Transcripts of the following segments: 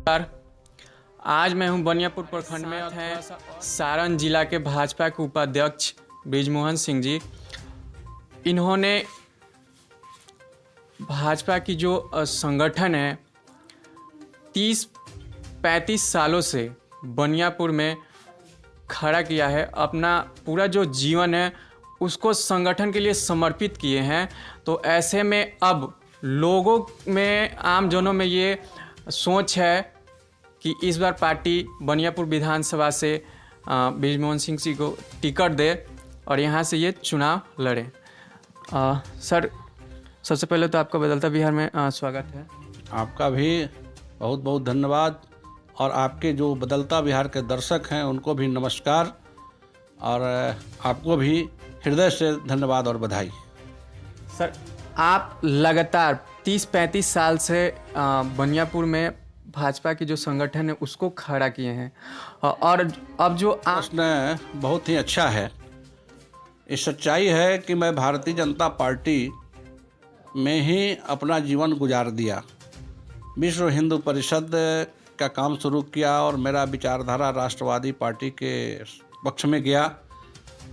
आज मैं हूं बनियापुर प्रखंड में हैं सारण जिला के भाजपा के उपाध्यक्ष बृजमोहन सिंह जी। इन्होंने भाजपा की जो संगठन है 30-35 सालों से बनियापुर में खड़ा किया है, अपना पूरा जो जीवन है उसको संगठन के लिए समर्पित किए हैं। तो ऐसे में अब लोगों में, आम जनों में ये सोच है कि इस बार पार्टी बनियापुर विधानसभा से बृजमोहन सिंह जी को टिकट दे और यहाँ से ये चुनाव लड़े। सर, सबसे पहले तो आपका बदलता बिहार में स्वागत है। आपका भी बहुत बहुत धन्यवाद और आपके जो बदलता बिहार के दर्शक हैं उनको भी नमस्कार और आपको भी हृदय से धन्यवाद और बधाई। सर, आप लगातार 30-35 साल से बनियापुर में भाजपा की जो संगठन है उसको खड़ा किए हैं और अब जो प्रश्न बहुत ही अच्छा है। ये सच्चाई है कि मैं भारतीय जनता पार्टी में ही अपना जीवन गुजार दिया। विश्व हिंदू परिषद का काम शुरू किया और मेरा विचारधारा राष्ट्रवादी पार्टी के पक्ष में गया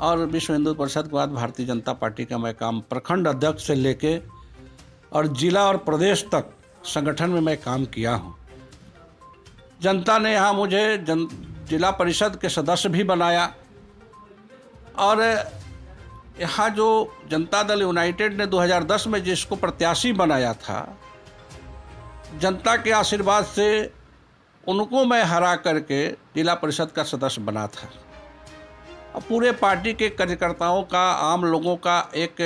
और विश्व हिंदू परिषद के बाद भारतीय जनता पार्टी का मैं काम प्रखंड अध्यक्ष से लेके और जिला और प्रदेश तक संगठन में मैं काम किया हूँ। जनता ने यहाँ मुझे जिला परिषद के सदस्य भी बनाया और यहाँ जो जनता दल यूनाइटेड ने 2010 में जिसको प्रत्याशी बनाया था, जनता के आशीर्वाद से उनको मैं हरा करके जिला परिषद का सदस्य बना था। अब पूरे पार्टी के कार्यकर्ताओं का, आम लोगों का एक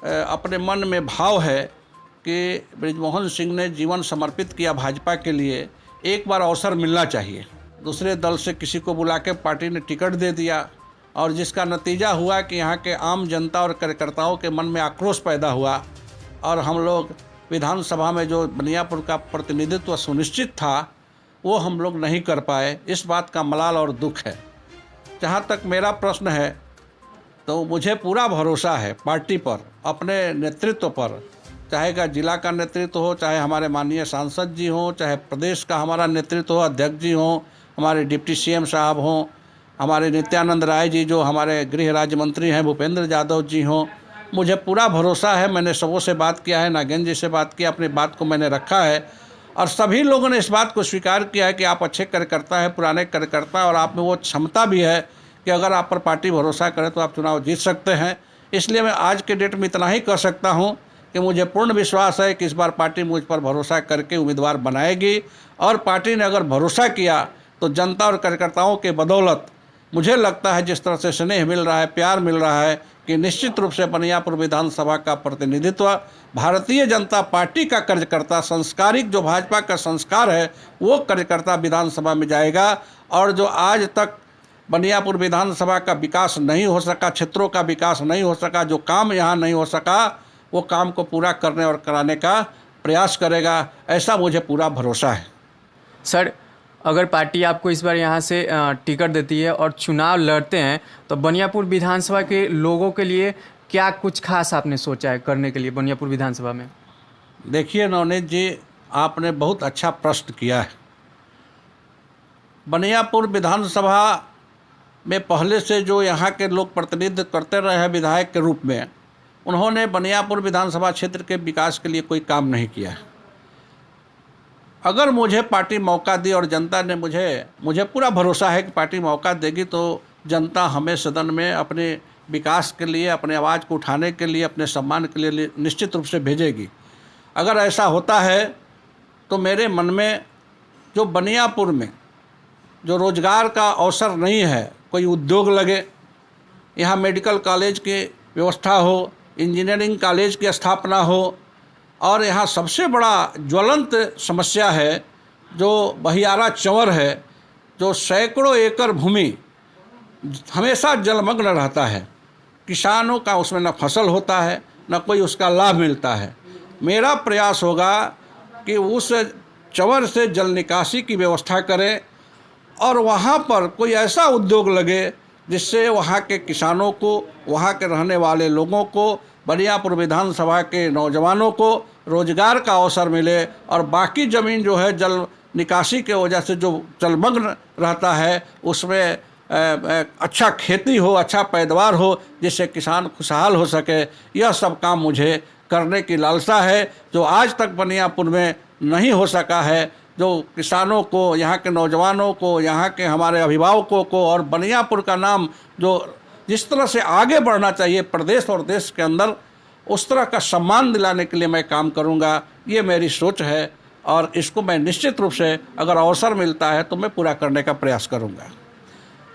अपने मन में भाव है कि बृजमोहन सिंह ने जीवन समर्पित किया भाजपा के लिए, एक बार अवसर मिलना चाहिए। दूसरे दल से किसी को बुला के पार्टी ने टिकट दे दिया और जिसका नतीजा हुआ कि यहाँ के आम जनता और कार्यकर्ताओं के मन में आक्रोश पैदा हुआ और हम लोग विधानसभा में जो बनियापुर का प्रतिनिधित्व सुनिश्चित था वो हम लोग नहीं कर पाए। इस बात का मलाल और दुख है। जहाँ तक मेरा प्रश्न है तो मुझे पूरा भरोसा है पार्टी पर, अपने नेतृत्व पर, चाहे का जिला का नेतृत्व हो, चाहे हमारे माननीय सांसद जी हों, चाहे प्रदेश का हमारा नेतृत्व हो, अध्यक्ष जी हों, हमारे डिप्टी सीएम साहब हों, हमारे नित्यानंद राय जी जो हमारे गृह राज्य मंत्री हैं, भूपेंद्र यादव जी हों, मुझे पूरा भरोसा है। मैंने सबों से बात किया है, नागेंद्र जी से बात किया, अपनी बात को मैंने रखा है और सभी लोगों ने इस बात को स्वीकार किया है कि आप अच्छे कार्यकर्ता हैं, पुराने कार्यकर्ता, और आप में वो क्षमता भी है कि अगर आप पर पार्टी भरोसा करे तो आप चुनाव जीत सकते हैं। इसलिए मैं आज के डेट में इतना ही कह सकता हूं कि मुझे पूर्ण विश्वास है कि इस बार पार्टी मुझ पर भरोसा करके उम्मीदवार बनाएगी और पार्टी ने अगर भरोसा किया तो जनता और कार्यकर्ताओं के बदौलत मुझे लगता है जिस तरह से स्नेह मिल रहा है, प्यार मिल रहा है, कि निश्चित रूप से बनियापुर विधानसभा का प्रतिनिधित्व भारतीय जनता पार्टी का कार्यकर्ता, संस्कारिक जो भाजपा का संस्कार है वो कार्यकर्ता विधानसभा में जाएगा। और जो आज तक बनियापुर विधानसभा का विकास नहीं हो सका, क्षेत्रों का विकास नहीं हो सका, जो काम यहाँ नहीं हो सका, वो काम को पूरा करने और कराने का प्रयास करेगा, ऐसा मुझे पूरा भरोसा है। सर, अगर पार्टी आपको इस बार यहाँ से टिकट देती है और चुनाव लड़ते हैं तो बनियापुर विधानसभा के लोगों के लिए क्या कुछ खास आपने सोचा है करने के लिए बनियापुर विधानसभा में? देखिए नवनीत जी, आपने बहुत अच्छा प्रश्न किया है। बनियापुर विधानसभा में पहले से जो यहाँ के लोग प्रतिनिधित्व करते रहे हैं विधायक के रूप में, उन्होंने बनियापुर विधानसभा क्षेत्र के विकास के लिए कोई काम नहीं किया है। अगर मुझे पार्टी मौका दी और जनता ने मुझे पूरा भरोसा है कि पार्टी मौका देगी तो जनता हमें सदन में अपने विकास के लिए, अपने आवाज़ को उठाने के लिए, अपने सम्मान के लिए निश्चित रूप से भेजेगी। अगर ऐसा होता है तो मेरे मन में जो बनियापुर में जो रोजगार का अवसर नहीं है, कोई उद्योग लगे, यहाँ मेडिकल कॉलेज की व्यवस्था हो, इंजीनियरिंग कॉलेज की स्थापना हो, और यहाँ सबसे बड़ा ज्वलंत समस्या है जो बहियारा चंवर है, जो सैकड़ों एकड़ भूमि हमेशा जलमग्न रहता है, किसानों का उसमें न फसल होता है न कोई उसका लाभ मिलता है। मेरा प्रयास होगा कि उस चंवर से जल निकासी की व्यवस्था करें और वहाँ पर कोई ऐसा उद्योग लगे जिससे वहाँ के किसानों को, वहाँ के रहने वाले लोगों को, बनियापुर विधानसभा के नौजवानों को रोजगार का अवसर मिले और बाकी ज़मीन जो है जल निकासी के वजह से जो जलमग्न रहता है उसमें अच्छा खेती हो, अच्छा पैदावार हो, जिससे किसान खुशहाल हो सके। यह सब काम मुझे करने की लालसा है जो आज तक बनियापुर में नहीं हो सका है। जो किसानों को, यहाँ के नौजवानों को, यहाँ के हमारे अभिभावकों को और बनियापुर का नाम जो जिस तरह से आगे बढ़ना चाहिए प्रदेश और देश के अंदर, उस तरह का सम्मान दिलाने के लिए मैं काम करूँगा। ये मेरी सोच है और इसको मैं निश्चित रूप से अगर अवसर मिलता है तो मैं पूरा करने का प्रयास करूँगा।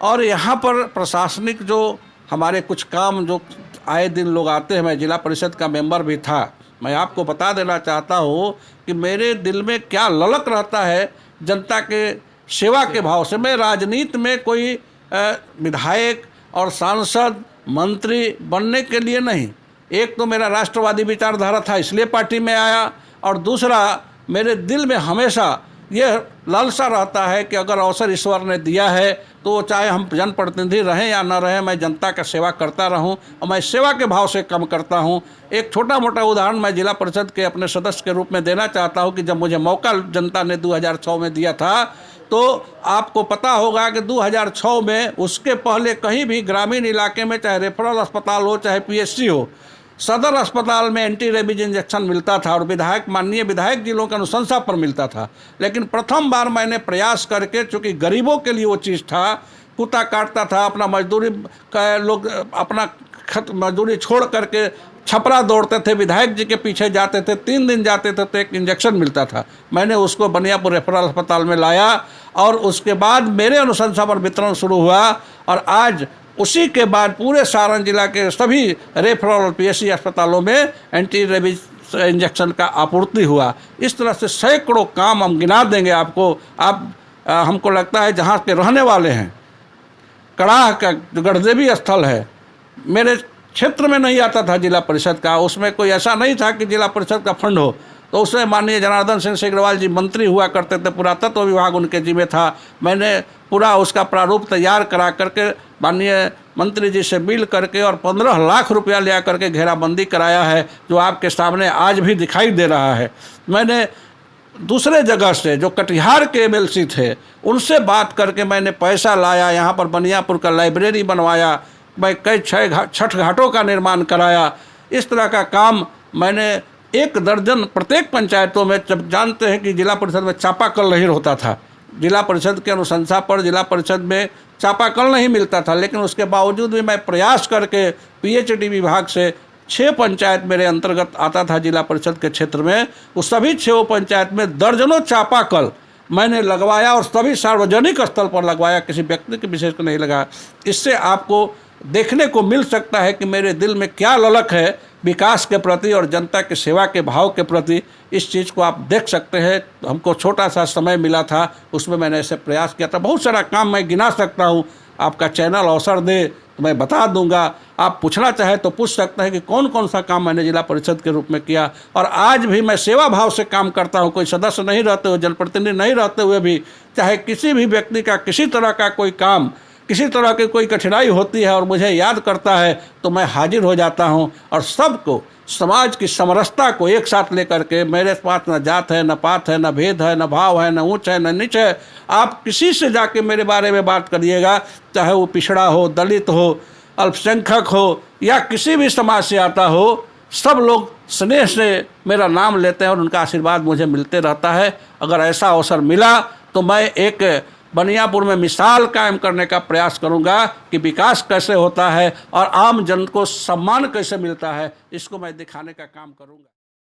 और यहाँ पर प्रशासनिक जो हमारे कुछ काम जो आए दिन लोग आते हैं, मैं जिला परिषद का मेंबर भी था, मैं आपको बता देना चाहता हूँ कि मेरे दिल में क्या ललक रहता है जनता के सेवा के भाव से। मैं राजनीति में कोई विधायक और सांसद मंत्री बनने के लिए नहीं, एक तो मेरा राष्ट्रवादी विचारधारा था इसलिए पार्टी में आया, और दूसरा मेरे दिल में हमेशा यह लालसा रहता है कि अगर अवसर ईश्वर ने दिया है तो चाहे हम जनप्रतिनिधि रहें या न रहें, मैं जनता का सेवा करता रहूं और मैं सेवा के भाव से काम करता हूं। एक छोटा मोटा उदाहरण मैं जिला परिषद के अपने सदस्य के रूप में देना चाहता हूं कि जब मुझे मौका जनता ने 2006 में दिया था, तो आपको पता होगा कि 2006 में उसके पहले कहीं भी ग्रामीण इलाके में चाहे रेफरल अस्पताल हो चाहे PSC हो, सदर अस्पताल में एंटी रेबीज इंजेक्शन मिलता था और माननीय विधायक जिलों की अनुशंसा पर मिलता था। लेकिन प्रथम बार मैंने प्रयास करके, चूँकि गरीबों के लिए वो चीज़ था, कुत्ता काटता था, अपना मजदूरी का लोग अपना मजदूरी छोड़ करके छपरा दौड़ते थे, विधायक जी के पीछे जाते थे, 3 दिन जाते थे तो एक इंजेक्शन मिलता था। मैंने उसको बनियापुर रेफरल अस्पताल में लाया और उसके बाद मेरे अनुशंसा पर वितरण शुरू हुआ और आज उसी के बाद पूरे सारण जिला के सभी रेफरल और PSC अस्पतालों में एंटी रेबीज इंजेक्शन का आपूर्ति हुआ। इस तरह से सैकड़ों काम हम गिना देंगे आपको। हमको लगता है जहाँ के रहने वाले हैं, कड़ाह का जो गढ़देवी स्थल है, मेरे क्षेत्र में नहीं आता था जिला परिषद का, उसमें कोई ऐसा नहीं था कि जिला परिषद का फंड हो, तो उसमें माननीय जनार्दन सिंह सिग्रीवाल जी मंत्री हुआ करते थे, पुरातत्व विभाग उनके जिम्मे था। मैंने पूरा उसका प्रारूप तैयार करा करके माननीय मंत्री जी से मिल करके और 15 लाख रुपया ले करके घेराबंदी कराया है, जो आपके सामने आज भी दिखाई दे रहा है। मैंने दूसरे जगह से जो कटिहार के MLC थे उनसे बात करके मैंने पैसा लाया, यहाँ पर बनियापुर का लाइब्रेरी बनवाया, मैं कई 6 छठ घाटों का निर्माण कराया। इस तरह का काम मैंने 1 दर्जन प्रत्येक पंचायतों में, जब जानते हैं कि जिला परिषद में चापाकल नहीं होता था, जिला परिषद के अनुशंसा पर जिला परिषद में चापाकल नहीं मिलता था, लेकिन उसके बावजूद भी मैं प्रयास करके PHD विभाग से 6 पंचायत मेरे अंतर्गत आता था जिला परिषद के क्षेत्र में, उस सभी 6 पंचायत में दर्जनों चापाकल मैंने लगवाया और सभी सार्वजनिक स्थल पर लगवाया, किसी व्यक्ति के विशेष को नहीं लगा। इससे आपको देखने को मिल सकता है कि मेरे दिल में क्या ललक है विकास के प्रति और जनता की सेवा के भाव के प्रति। इस चीज़ को आप देख सकते हैं। हमको छोटा सा समय मिला था, उसमें मैंने ऐसे प्रयास किया था। बहुत सारा काम मैं गिना सकता हूँ, आपका चैनल अवसर दे तो मैं बता दूंगा। आप पूछना चाहे तो पूछ सकते हैं कि कौन कौन सा काम मैंने जिला परिषद के रूप में किया। और आज भी मैं सेवा भाव से काम करता हूँ, कोई सदस्य नहीं रहते हुए, जनप्रतिनिधि नहीं रहते हुए भी, चाहे किसी भी व्यक्ति का किसी तरह का कोई काम, किसी तरह की कोई कठिनाई होती है और मुझे याद करता है तो मैं हाजिर हो जाता हूं और सबको, समाज की समरसता को एक साथ लेकर के, मेरे पास न जात है, न पात है, न भेद है, न भाव है, न ऊंच है, न नीच है। आप किसी से जाके मेरे बारे में बात करिएगा, चाहे वो पिछड़ा हो, दलित हो, अल्पसंख्यक हो या किसी भी समाज से आता हो, सब लोग स्नेह से मेरा नाम लेते हैं और उनका आशीर्वाद मुझे मिलते रहता है। अगर ऐसा अवसर मिला तो मैं एक बनियापुर में मिसाल कायम करने का प्रयास करूंगा कि विकास कैसे होता है और आम जन को सम्मान कैसे मिलता है, इसको मैं दिखाने का काम करूंगा।